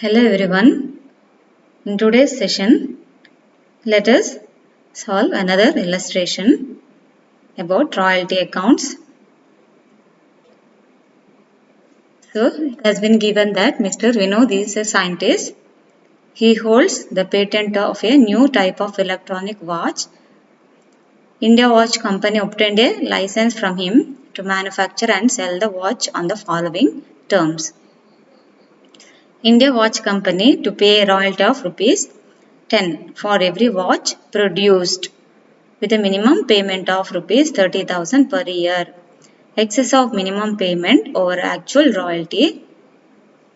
Hello everyone. In today's session, let us solve another illustration about royalty accounts. So, it has been given that Mr. Vinod is a scientist. He holds the patent of a new type of electronic watch. India Watch Company obtained a license from him to manufacture and sell the watch on the following terms. India Watch Company to pay a royalty of rupees 10 for every watch produced with a minimum payment of rupees 30,000 per year. Excess of minimum payment over actual royalty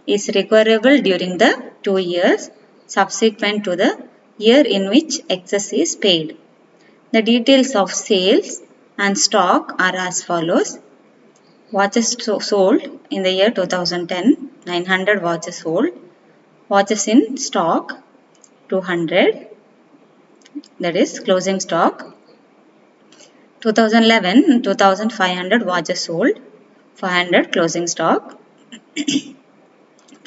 is recoverable during the 2 years subsequent to the year in which excess is paid. The details of sales and stock are as follows. Watches sold in the year 2010, 900 watches sold. Watches in stock, 200, that is closing stock. 2011, 2500 watches sold, 500 closing stock.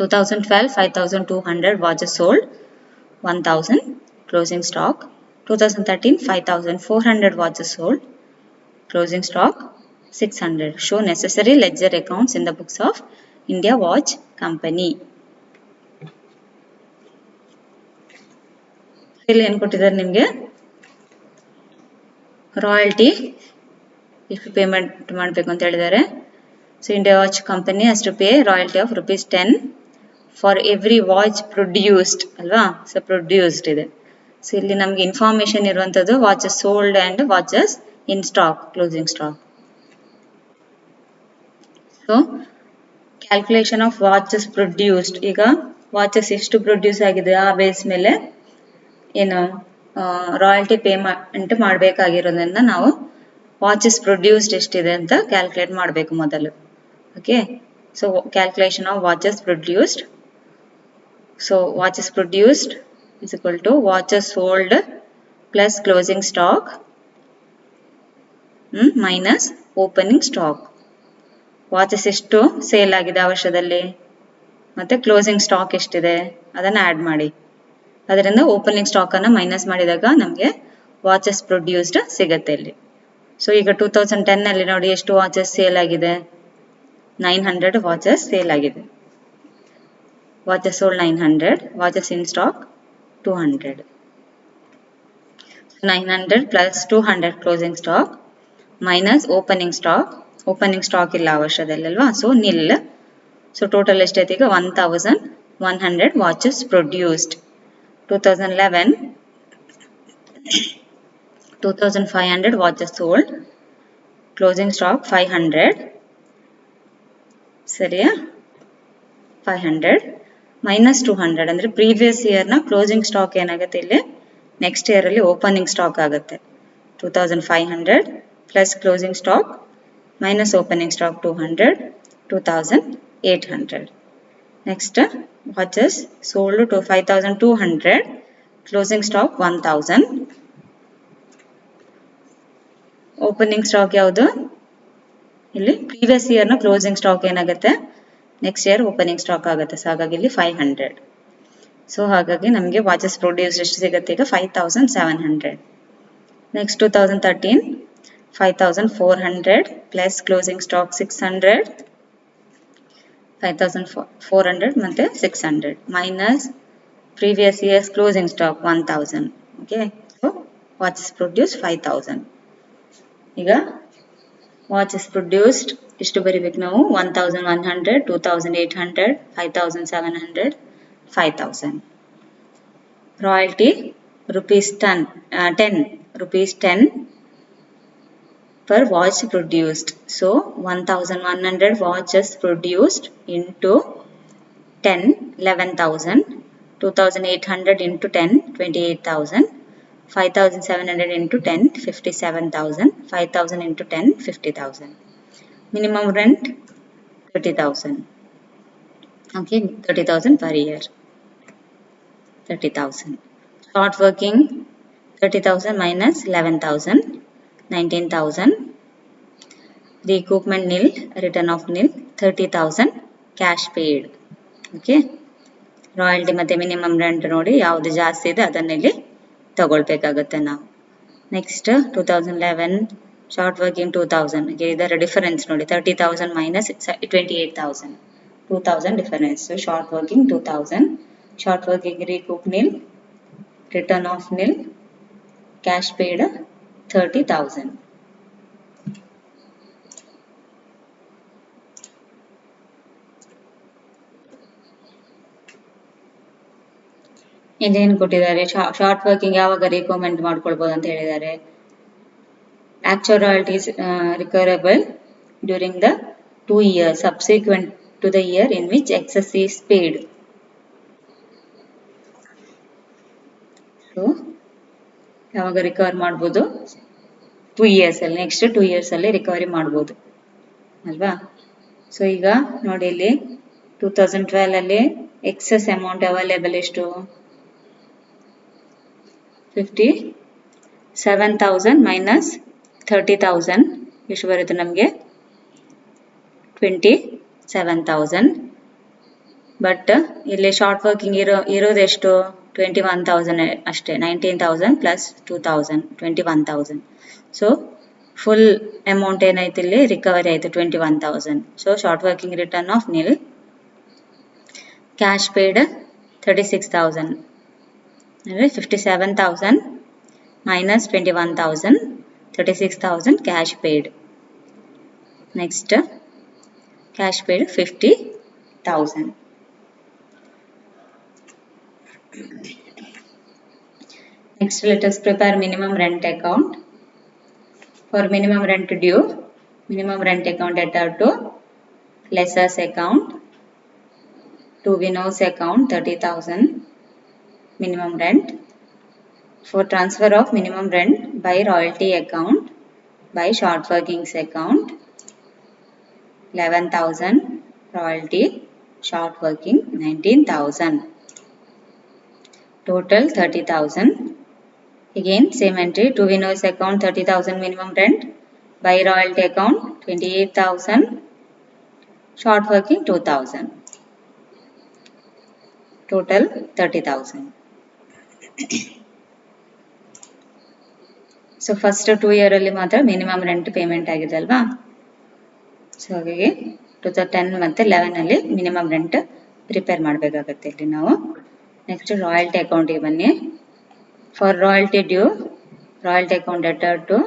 2012, 5200 watches sold, 1000 closing stock. 2013, 5400 watches sold, closing stock 600. Show necessary ledger accounts in the books of India Watch Company. ಇಲ್ಲಿ ಏನು ಕೊಟ್ಟಿದ್ದಾರೆ ನಿಮಗೆ royalty ಎಷ್ಟು payment ಮಾಡಬೇಕು ಅಂತ ಹೇಳಿದ್ದಾರೆ. So India watch company has to pay royalty of rupees 10 for every watch produced ಅಲ್ವಾ. So produced ಇದೆ. ಸೊ ಇಲ್ಲಿ ನಮಗೆ ಇನ್ಫಾರ್ಮೇಶನ್ ಇರುವಂಥದ್ದು watches sold and watches in stock, closing stock. So calculation of watches produced, ಈಗ watches ಎಷ್ಟು produce ಆಗಿದೆ ಆ base ಮೇಲೆ ಏನು ರಾಯಲ್ಟಿ ಪೇಮೆಂಟ್ ಮಾಡಬೇಕಾಗಿರೋದ್ರಿಂದ ನಾವು ವಾಚಸ್ ಪ್ರೊಡ್ಯೂಸ್ಡ್ ಎಷ್ಟಿದೆ ಅಂತ ಕ್ಯಾಲ್ಕುಲೇಟ್ ಮಾಡಬೇಕು ಮೊದಲು. Okay, so calculation of watches produced. So watches produced is equal to watches sold plus closing stock minus opening stock. Watches ಎಷ್ಟು ಸೇಲ್ ಆಗಿದೆ ಆ ವರ್ಷದಲ್ಲಿ ಮತ್ತೆ ಕ್ಲೋಸಿಂಗ್ ಸ್ಟಾಕ್ ಎಷ್ಟಿದೆ ಅದನ್ನು ಆ್ಯಡ್ ಮಾಡಿ. ಅದರಿಂದ ಓಪನಿಂಗ್ ಸ್ಟಾಕನ್ನು ಮೈನಸ್ ಮಾಡಿದಾಗ ನಮಗೆ ವಾಚಸ್ ಪ್ರೊಡ್ಯೂಸ್ಡ್ ಸಿಗುತ್ತೆ ಇಲ್ಲಿ. ಸೊ ಈಗ 2010 ನೋಡಿ ಎಷ್ಟು ವಾಚಸ್ ಸೇಲ್ ಆಗಿದೆ, 900 ವಾಚಸ್ ಸೇಲ್ ಆಗಿದೆ. Watches sold 900, watches in stock 200. 900 plus 200 closing stock minus opening stock. Opening stock ಇಲ್ಲ ಆ ವರ್ಷದಲ್ಲಿ ಅಲ್ವಾ, ಸೊ ನಿಲ್. ಸೊ ಟೋಟಲ್ ಎಷ್ಟೈತೆ ಈಗ 1100 watches produced. 2011, 2500 watches sold, closing stock 500. ಸರಿಯಾ, 500 ಮೈನಸ್ 200 ಅಂದರೆ ಪ್ರೀವಿಯಸ್ ಇಯರ್ನ ಕ್ಲೋಸಿಂಗ್ ಸ್ಟಾಕ್ ಏನಾಗುತ್ತೆ ಇಲ್ಲಿ ನೆಕ್ಸ್ಟ್ ಇಯರಲ್ಲಿ ಓಪನಿಂಗ್ ಸ್ಟಾಕ್ ಆಗುತ್ತೆ. 2500 plus closing stock minus opening stock 200, 2800. Next, watches sold to 5200, closing stock 1000. Opening stock ಯಾವುದು ಇಲ್ಲಿ ಪ್ರೀವಿಯಸ್ ಇಯರ್ನ ಕ್ಲೋಸಿಂಗ್ ಸ್ಟಾಕ್ ಏನಾಗುತ್ತೆ ನೆಕ್ಸ್ಟ್ ಇಯರ್ ಓಪನಿಂಗ್ ಸ್ಟಾಕ್ ಆಗುತ್ತೆ. So ಹಾಗಾಗಿ ಇಲ್ಲಿ 500. ಸೊ ಹಾಗಾಗಿ ನಮಗೆ ವಾಚಸ್ ಪ್ರೊಡ್ಯೂಸ್ ಎಷ್ಟು ಸಿಗುತ್ತೆ ಈಗ 5700. ನೆಕ್ಸ್ಟ್ 2013, 5400 plus closing stock 600, 5400 ಮತ್ತೆ 600 minus previous year's closing stock 1000. okay, so watches produced 5000. ಈಗ watches produced ಎಷ್ಟು ಬರಿಬೇಕು ನಾವು 1100, 2800, 5700, 5000. royalty rupees 10 per watch produced. So 1100 watches produced into 10, 11,000, 2800 into 10, 28,000, 5700 into 10, 57,000, 5000 into 10, 50,000. Minimum rent 30,000. okay, 30,000 per year, 30,000. Start working 30,000 minus 11,000, 19,000. The equipment nil, return of nil, 30,000 cash paid. Okay, royalty ಮತ್ತು minimum rent ನೋಡಿ ಯಾವುದು ಜಾಸ್ತಿ ಇದೆ ಅದನ್ನ ಇಲ್ಲಿ ತಗೊಳ್ಬೇಕಾಗುತ್ತೆ ನಾವು. Next 2011 short working 2000 ಇದರ difference ನೋಡಿ 30,000 minus 28,000 2000 difference. Short working 2000, short working recoup nil, return of nil, cash paid 30,000. ಇಲ್ಲೇನು ಕೊಟ್ಟಿದ್ದಾರೆ, ಶಾರ್ಟ್ ವರ್ಕಿಂಗ್ ಯಾವಾಗ ರಿಕಮೆಂಡ್ ಮಾಡ್ಕೊಳ್ಬೋದು ಅಂತ ಹೇಳಿದ್ದಾರೆ. Actual royalties recoverable during the 2 years subsequent to the year in which excess is paid. So ಯಾವಾಗ recover ಮಾಡ್ಬೋದು, 2 years ಅಲ್ಲಿ, next 2 years ಅಲ್ಲಿ ರಿಕವರಿ ಮಾಡ್ಬೋದು ಅಲ್ವಾ. ಸೊ ಈಗ ನೋಡಿ ಇಲ್ಲಿ 2012 ಅಲ್ಲಿ ಎಕ್ಸೆಸ್ ಅಮೌಂಟ್ ಅವೈಲೇಬಲ್ ಎಷ್ಟು, 57,000 ಮೈನಸ್ 30,000 ಎಷ್ಟು ಬರುತ್ತೆ ನಮಗೆ, 27,000. ಬಟ್ ಇಲ್ಲಿ ಶಾರ್ಟ್ ವರ್ಕಿಂಗ್ ಇರೋದೆಷ್ಟು 21,000 ಅಷ್ಟೇ, 19,000 ಪ್ಲಸ್ 2,000 21,000. ಸೊ ಫುಲ್ ಅಮೌಂಟ್ ಏನಾಯ್ತು ಇಲ್ಲಿ ರಿಕವರಿ ಆಯಿತು 21,000. So short working return of nil, cash paid 36,000 ಅಂದರೆ 57,000 minus 21,000, 36,000 cash paid. Next, cash paid 50,000. Next, let us prepare minimum rent account. For minimum rent due, minimum rent account debtor to lessors account, to Vinod's account 30,000 minimum rent. For transfer of minimum rent by royalty account, by short workings account 11,000, royalty short working 19,000, total 30,000. Again same entry, to Vinod's account 30,000 minimum rent, by royalty account 28,000, short working 2,000, total 30,000. So first 2 year ಅಲ್ಲಿ ಮಾತ್ರ minimum rent payment ಆಗಿದೆ ಅಲ್ವಾ. So ಹಾಗಾಗಿ 2010 ಮತ್ತು 11 ಅಲ್ಲಿ minimum rent prepare ಮಾಡಬೇಕಾಗತ್ತೆ ಇಲ್ಲಿ ನಾವು. ನೆಕ್ಸ್ಟ್ ರಾಯಲ್ಟಿ ಅಕೌಂಟಿಗೆ ಬನ್ನಿ. For royalty due, royalty account debtor to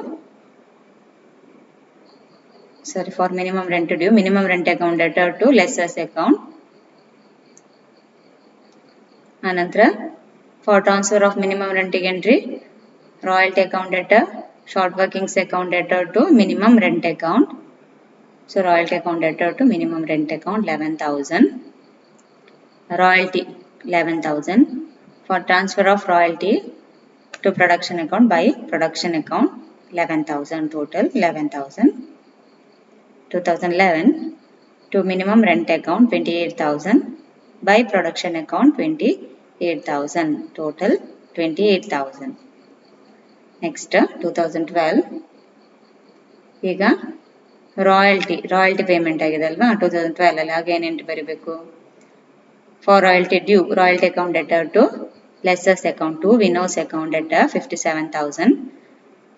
for minimum rent due, minimum rent account debtor to lessor's account. ಆನಂತರ ಫಾರ್ ಟ್ರಾನ್ಸ್ಫರ್ ಆಫ್ ಮಿನಿಮಮ್ ರೆಂಟಿಗೆ entry, royalty account debtor, short workings account debtor to minimum rent account. So royalty account debtor to minimum rent account 11,000, royalty 11,000. For transfer of royalty to production account by production account 11,000, total 11,000. 2011 to minimum rent account 28,000, by production account 28,000, total 28,000. Next 2012 ಈಗ royalty payment ಆಗಿದೆ ಅಲ್ವಾ 2012 ಅಲ್ಲಿ. ಹಾಗೆ ಏನೇನು ಬರೀಬೇಕು, for royalty due, royalty account debtor to lessor's account, to Vinod's account debtor 57,000,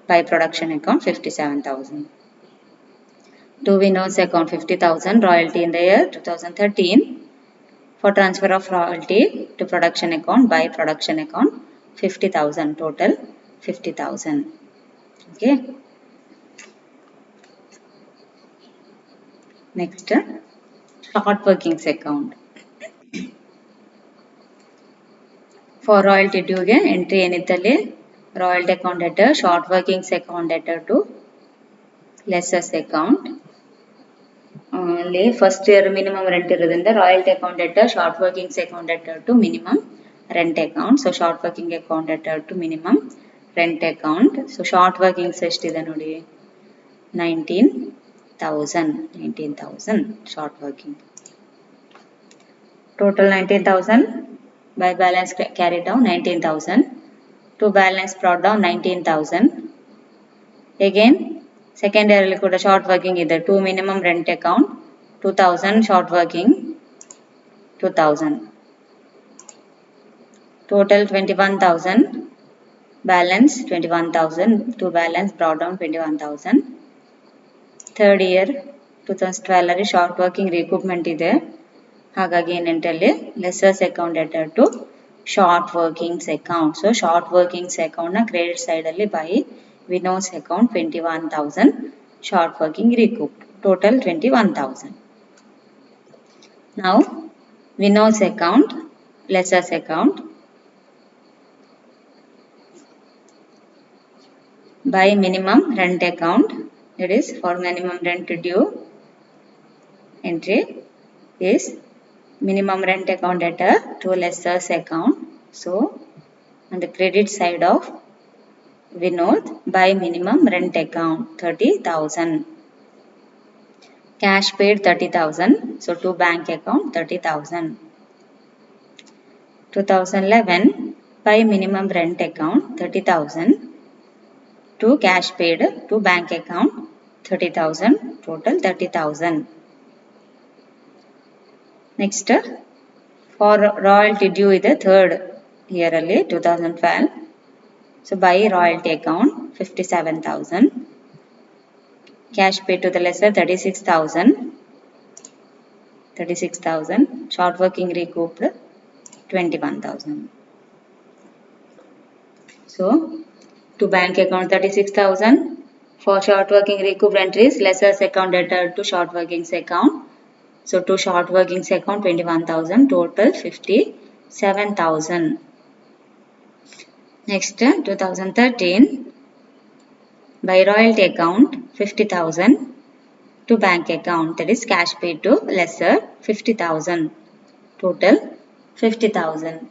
by production account 57,000. To Vinod's account 50,000, royalty in the year 2013. For transfer of royalty to production account by production account 50,000, total 50,000. Okay. Next, short workings account. For royalty due ಗೆ entry ಏನಿತ್ತಲ್ಲಿ, royalty account debtor, short workings account debtor to lessor's account. ಅಲ್ಲಿ first year minimum rent ಇರೋದ್ರಿಂದ royalty account debtor, short workings account debtor to minimum rent account. So short working account debtor to minimum rent account. So short workings ಎಷ್ಟಿದೆ ನೋಡಿ, 19,000 short working. Total 19,000, by balance carried down 19,000, to balance brought down 19,000. Again second year ಅಲ್ಲಿ ಕೂಡ short working ಇದೆ, 2 minimum rent account 2,000, short working 2,000. Total 21,000. Balance 21,000. To balance brought down 21,000. Third year 2012 short working recoupment ಇದೆ. ಹಾಗಾಗಿ ಏನಂತಲ್ಲಿ lessor's account debtor to short workings account. So short workings ಅಕೌಂಟ್ನ credit ಸೈಡಲ್ಲಿ by Vinod's account 21,000 short working recoup. Total 21,000. Now Vinod's account, lessers account. By minimum rent account, that is for minimum rent due entry is minimum rent account debtor to lessers account. So on the credit side of Vinod, by minimum rent account 30,000. Cash paid 30,000. So to bank account 30,000. 2011 by minimum rent account 30,000. To cash paid to bank account 30,000. Total 30,000. Next for royalty due is the third year early 2012. So by royalty account 57,000. Cash paid to the lessor 36,000. 36,000. Short working recouped 21,000. So to bank account 36,000. For short working recouped entries, lessers account debtor to short workings account. So to short workings account 21,000. Total 57,000. Next 2013 by royalty account 50,000 to bank account, that is cash paid to lessor 50,000. Total 50,000.